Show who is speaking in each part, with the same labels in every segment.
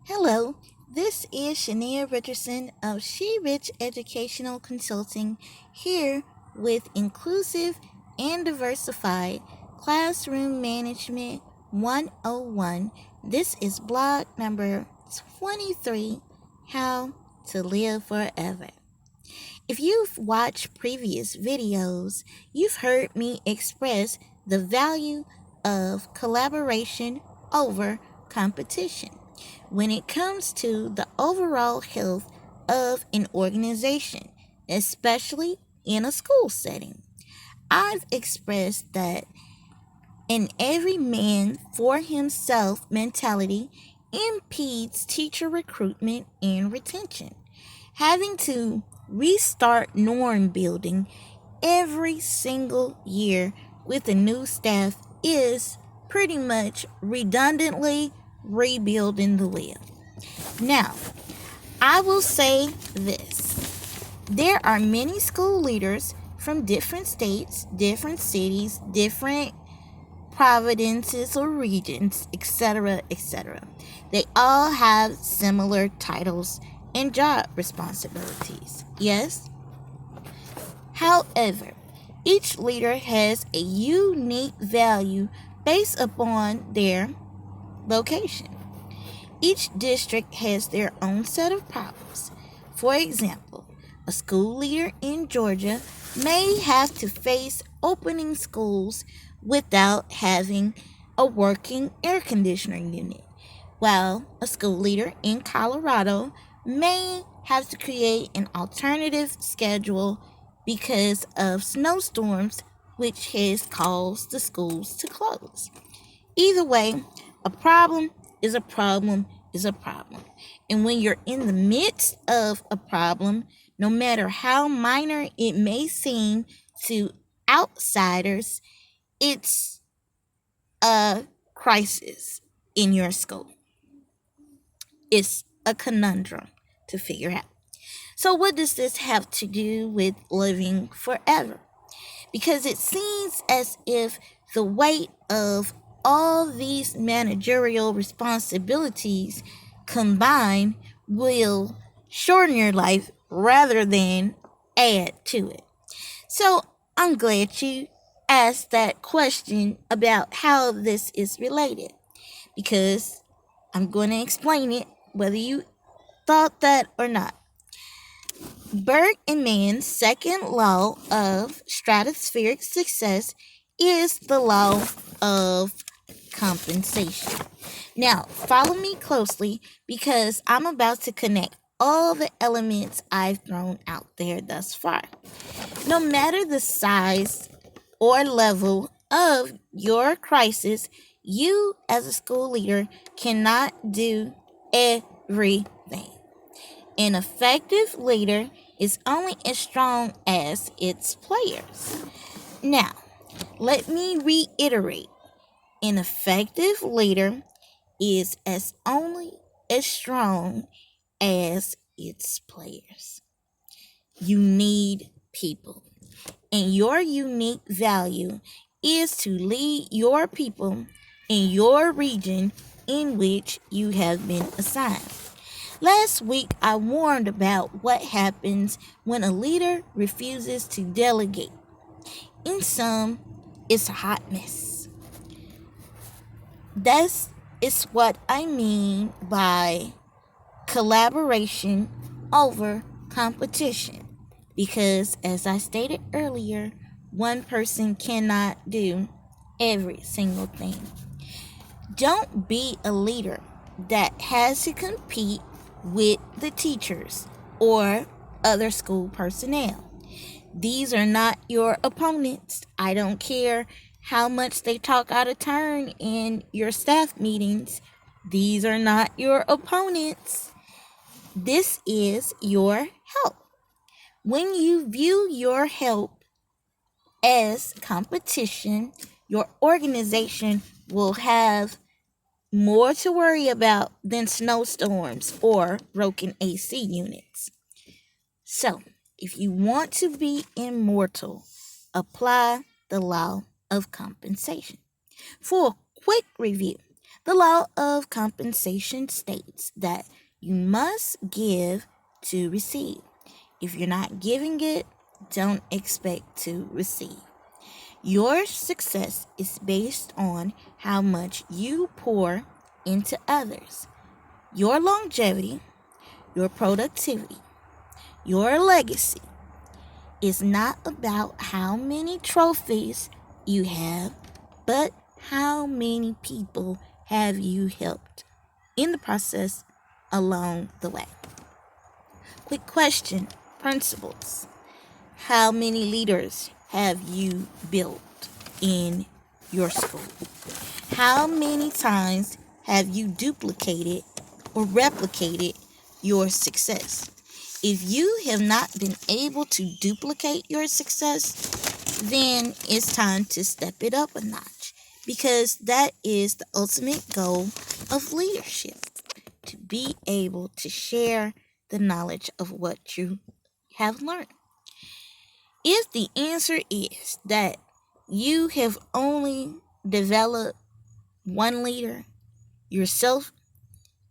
Speaker 1: Hello, this is Sheniynah Richardson of SheRich Educational Consulting here with Inclusive and Diversified Classroom Management 101. This is blog number 23, How to Live Forever. If you've watched previous videos, you've heard me express the value of collaboration over competition when it comes to the overall health of an organization, especially in a school setting. I've expressed that an every man for himself mentality impedes teacher recruitment and retention. Having to restart norm building every single year with a new staff is pretty much redundantly rebuilding the wheel. Now, I will say this. There are many school leaders from different states, different cities, different provinces or regions, etc., etc. They all have similar titles and job responsibilities. Yes? However, each leader has a unique value based upon their location. Each district has their own set of problems. For example, a school leader in Georgia may have to face opening schools without having a working air conditioning unit, while a school leader in Colorado may have to create an alternative schedule because of snowstorms, which has caused the schools to close. Either way, a problem is a problem is a problem. And when you're in the midst of a problem, no matter how minor it may seem to outsiders, it's a crisis in your school. It's a conundrum to figure out. So, what does this have to do with living forever? Because it seems as if the weight of all these managerial responsibilities combined will shorten your life rather than add to it. So I'm glad you asked that question about how this is related, because I'm going to explain it whether you thought that or not. Burg and Mann's second law of stratospheric success is the law of compensation. Now, follow me closely because I'm about to connect all the elements I've thrown out there thus far. No matter the size or level of your crisis, you as a school leader cannot do everything. An effective leader is only as strong as its players. Now, let me reiterate. An effective leader is only as strong as its players. You need people. And your unique value is to lead your people in your region in which you have been assigned. Last week, I warned about what happens when a leader refuses to delegate. In sum, it's a hot mess. That is what I mean by collaboration over competition. Because, as I stated earlier, one person cannot do every single thing. Don't be a leader that has to compete with the teachers or other school personnel. These are not your opponents. I don't care how much they talk out of turn in your staff meetings. These are not your opponents. This is your help. When you view your help as competition, your organization will have more to worry about than snowstorms or broken AC units. So, if you want to be immortal, apply the law of compensation. For a quick review, The law of compensation states that you must give to receive. If you're not giving it, don't expect to receive. Your success is based on how much you pour into others. Your longevity, your productivity, your legacy is not about how many trophies you have, but how many people have you helped in the process along the way. Quick question, principles. How many leaders have you built in your school? How many times have you duplicated or replicated your success? If you have not been able to duplicate your success, then it's time to step it up a notch, because that is the ultimate goal of leadership, to be able to share the knowledge of what you have learned. If the answer is that you have only developed one leader, yourself,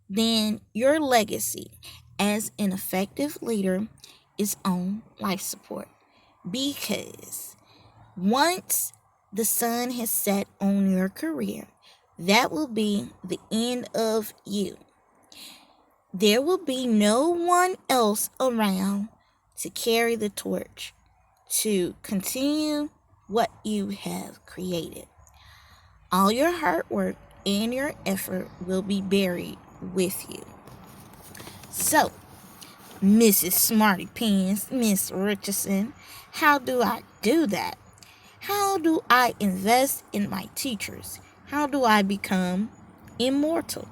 Speaker 1: then your legacy as an effective leader is on life support. Because once the sun has set on your career, that will be the end of you. There will be no one else around to carry the torch, to continue what you have created. All your hard work and your effort will be buried with you. So, Mrs. Smarty Pants, Miss Richardson, how do I do that? How do I invest in my teachers? How do I become immortal?